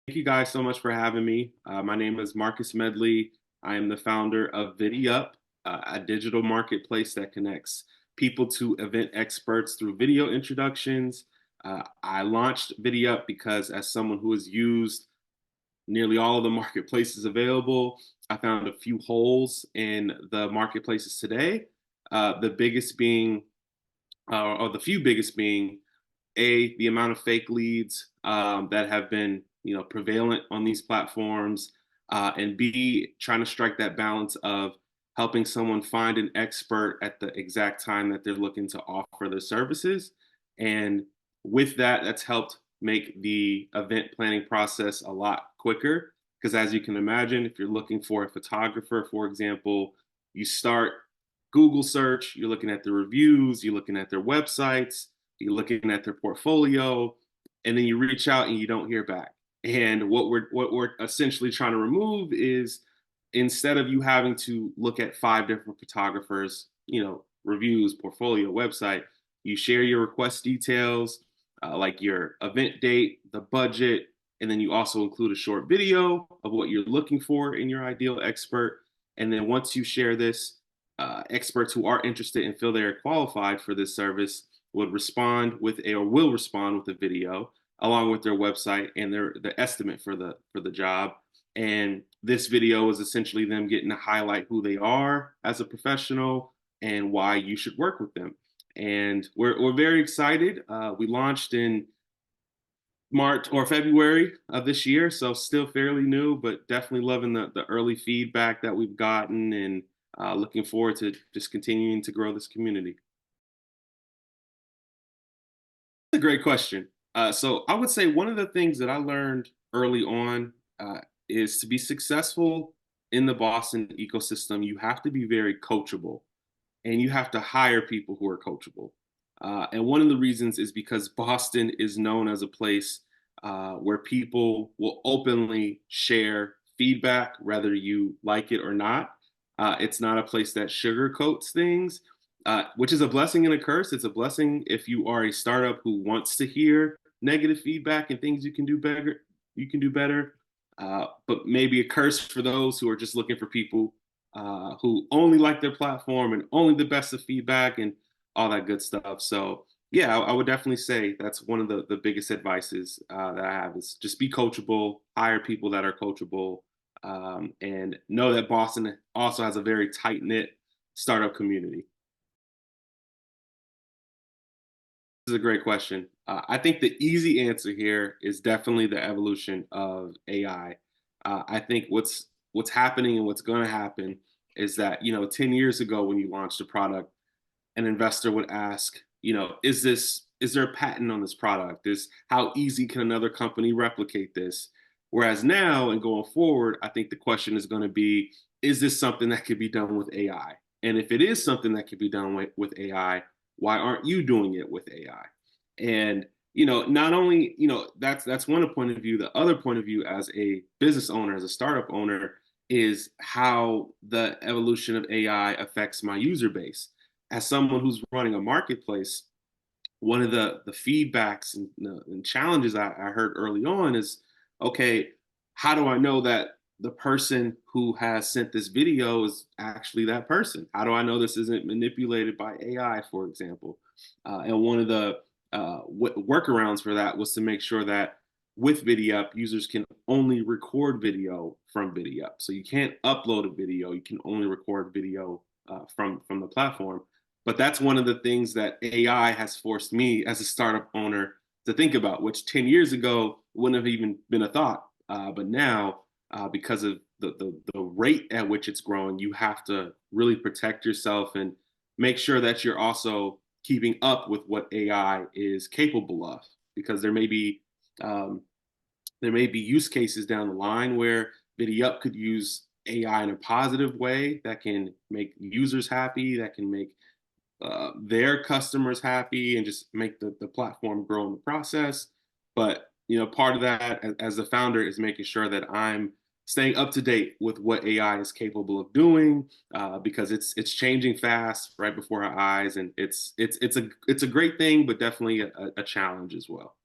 Thank you guys so much for having me. My name is Marcus Medley. I am the founder of Viddyup, a digital marketplace that connects people to event experts through video introductions. I launched Viddyup because, as someone who has used nearly all of the marketplaces available, I found a few holes in the marketplaces today. The biggest being, or the few biggest being, the amount of fake leads that have been prevalent on these platforms, and B, trying to strike that balance of helping someone find an expert at the exact time that they're looking to offer their services. And with that, that's helped make the event planning process a lot quicker. Because as you can imagine, if you're looking for a photographer, for example, you start Google search, you're looking at the reviews, you're looking at their websites, you're looking at their portfolio, and then you reach out and you don't hear back. And what we're essentially trying to remove is, instead of you having to look at five different photographers, reviews, portfolio, website, you share your request details, like your event date, the budget, and then you also include a short video of what you're looking for in your ideal expert. And then once you share this, experts who are interested and feel they are qualified for this service would respond with a or will respond with a video along with their website and the estimate for the job. And this video is essentially them getting to highlight who they are as a professional and why you should work with them. And we're very excited. We launched in March or February of this year, so still fairly new, but definitely loving the early feedback that we've gotten, and looking forward to just continuing to grow this community. That's a great question. So I would say one of the things that I learned early on is to be successful in the Boston ecosystem, you have to be very coachable and you have to hire people who are coachable. And one of the reasons is because Boston is known as a place where people will openly share feedback, whether you like it or not. It's not a place that sugarcoats things, which is a blessing and a curse. It's a blessing if you are a startup who wants to hear negative feedback and things you can do better. You can do better, but maybe a curse for those who are just looking for people who only like their platform and only the best of feedback and all that good stuff. So yeah, I would definitely say that's one of the biggest advices that I have is just be coachable, hire people that are coachable, and know that Boston also has a very tight knit startup community. This is a great question. I think the easy answer here is definitely the evolution of AI. I think what's happening and what's going to happen is that 10 years ago when you launched a product, an investor would ask, is there a patent on this product? Is how easy can another company replicate this? Whereas now and going forward, I think the question is going to be, is this something that could be done with AI? And if it is something that could be done with AI, why aren't you doing it with AI? And not only that's one point of view. The other point of view, as a business owner, as a startup owner, is how the evolution of AI affects my user base. As someone who's running a marketplace, one of the feedbacks and challenges I heard early on is, okay, how do I know that the person who has sent this video is actually that person? How do I know this isn't manipulated by AI, for example? And one of the workarounds for that was to make sure that with Viddyup, users can only record video from Viddyup. So you can't upload a video; you can only record video from the platform. But that's one of the things that AI has forced me as a startup owner to think about, which 10 years ago wouldn't have even been a thought. But now, because of the rate at which it's growing, you have to really protect yourself and make sure that you're also keeping up with what AI is capable of. Because um, there may be use cases down the line where ViddyUp could use AI in a positive way that can make users happy, that can make their customers happy and just make the platform grow in the process. But part of that as the founder is making sure that I'm staying up to date with what AI is capable of doing, because it's changing fast right before our eyes, and it's a great thing, but definitely a challenge as well.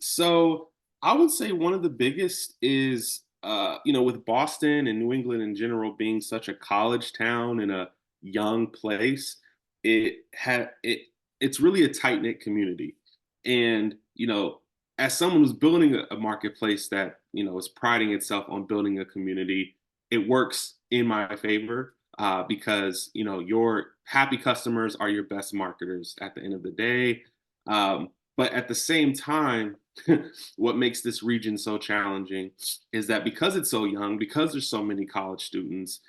So I would say one of the biggest is, with Boston and New England in general being such a college town and a young place, it had it. It's really a tight knit community, and as someone who's building a marketplace that is priding itself on building a community, it works in my favor because your happy customers are your best marketers at the end of the day. But at the same time, what makes this region so challenging is that because it's so young, because there's so many college students,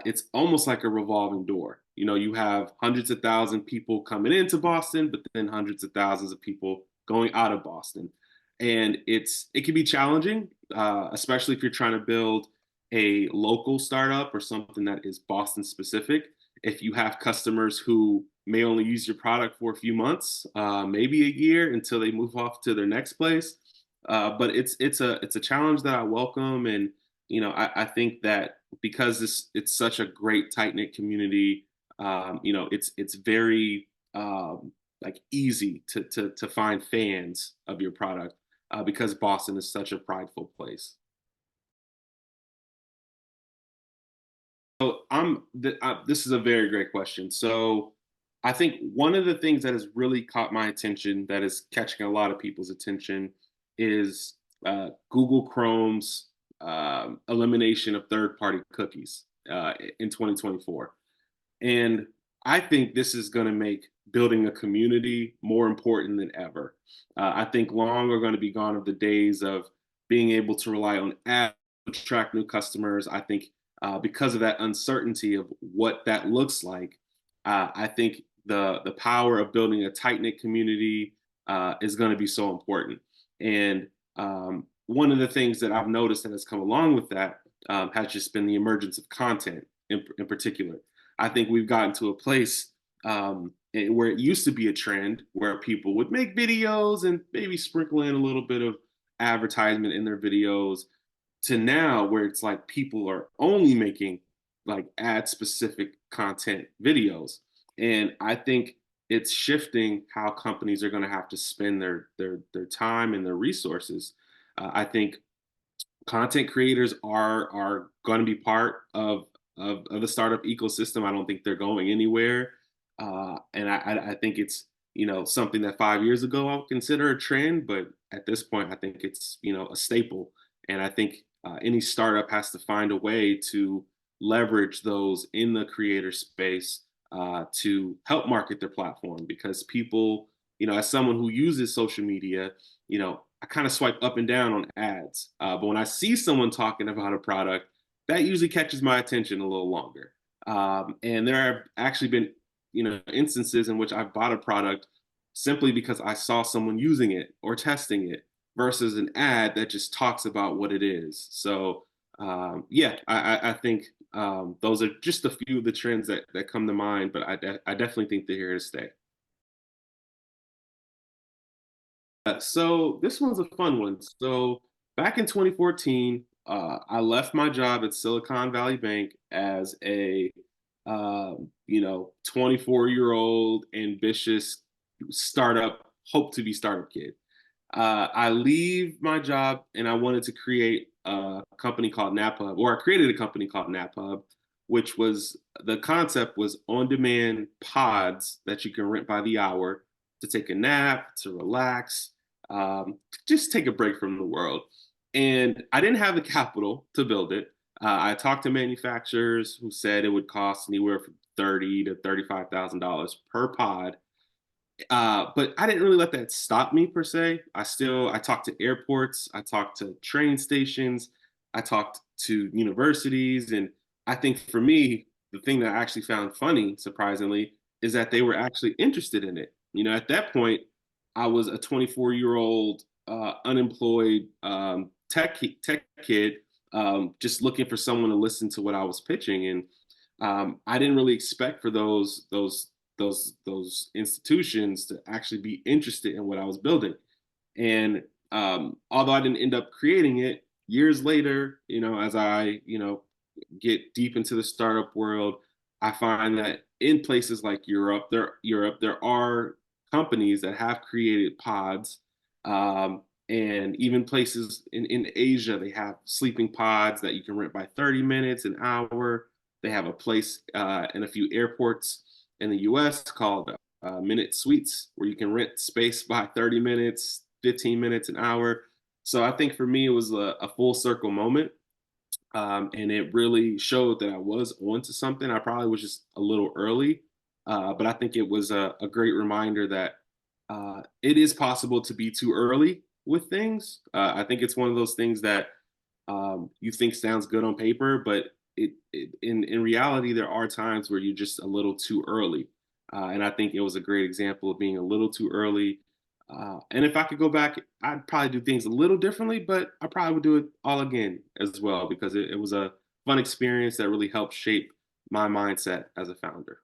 it's almost like a revolving door. You have hundreds of thousands of people coming into Boston, but then hundreds of thousands of people going out of Boston, and it can be challenging, especially if you're trying to build a local startup or something that is Boston specific. If you have customers who may only use your product for a few months, maybe a year until they move off to their next place. But it's a challenge that I welcome, and I think that because it's such a great tight knit community, it's very like easy to find fans of your product because Boston is such a prideful place. So this is a very great question. So I think one of the things that has really caught my attention, that is catching a lot of people's attention, is Google Chrome's elimination of third-party cookies in 2024. And I think this is going to make building a community more important than ever. I think long are going to be gone of the days of being able to rely on ads to attract new customers. I think because of that uncertainty of what that looks like, I think the power of building a tight knit community is going to be so important. And one of the things that I've noticed that has come along with that has just been the emergence of content in particular. I think we've gotten to a place where it used to be a trend where people would make videos and maybe sprinkle in a little bit of advertisement in their videos, to now where it's like people are only making like ad specific content videos. And I think it's shifting how companies are going to have to spend their time and their resources. I think content creators are going to be part of the startup ecosystem. I don't think they're going anywhere, and I think it's something that 5 years ago I would consider a trend, but at this point I think it's a staple. And I think any startup has to find a way to leverage those in the creator space to help market their platform, because people, as someone who uses social media, I kind of swipe up and down on ads. But when I see someone talking about a product, that usually catches my attention a little longer. And there have actually been, instances in which I've bought a product simply because I saw someone using it or testing it versus an ad that just talks about what it is. So yeah, I think those are just a few of the trends that come to mind, but I definitely think they're here to stay. So this one's a fun one. So back in 2014, I left my job at Silicon Valley Bank as a 24-year-old ambitious startup, hope to be startup kid. I leave my job and I wanted to create a company called NapHub, or I created a company called NapHub, which was, the concept was on-demand pods that you can rent by the hour to take a nap, to relax, just take a break from the world. And I didn't have the capital to build it. I talked to manufacturers who said it would cost anywhere from $30,000 to $35,000 per pod. But I didn't really let that stop me per se. I talked to airports, I talked to train stations, I talked to universities, and I think for me, the thing that I actually found funny, surprisingly, is that they were actually interested in it. At that point, I was a 24-year-old unemployed tech kid, just looking for someone to listen to what I was pitching, and I didn't really expect for those institutions to actually be interested in what I was building. And although I didn't end up creating it, years later, as I get deep into the startup world, I find that in places like Europe, there are companies that have created pods, And even places in Asia, they have sleeping pods that you can rent by 30 minutes, an hour. They have a place in a few airports in the US called Minute Suites, where you can rent space by 30 minutes, 15 minutes, an hour. So I think for me, it was a full circle moment. And it really showed that I was onto something. I probably was just a little early, but I think it was a great reminder that it is possible to be too early with things. I think it's one of those things that you think sounds good on paper, but in reality, there are times where you're just a little too early. And I think it was a great example of being a little too early. And if I could go back, I'd probably do things a little differently, but I probably would do it all again as well because it was a fun experience that really helped shape my mindset as a founder.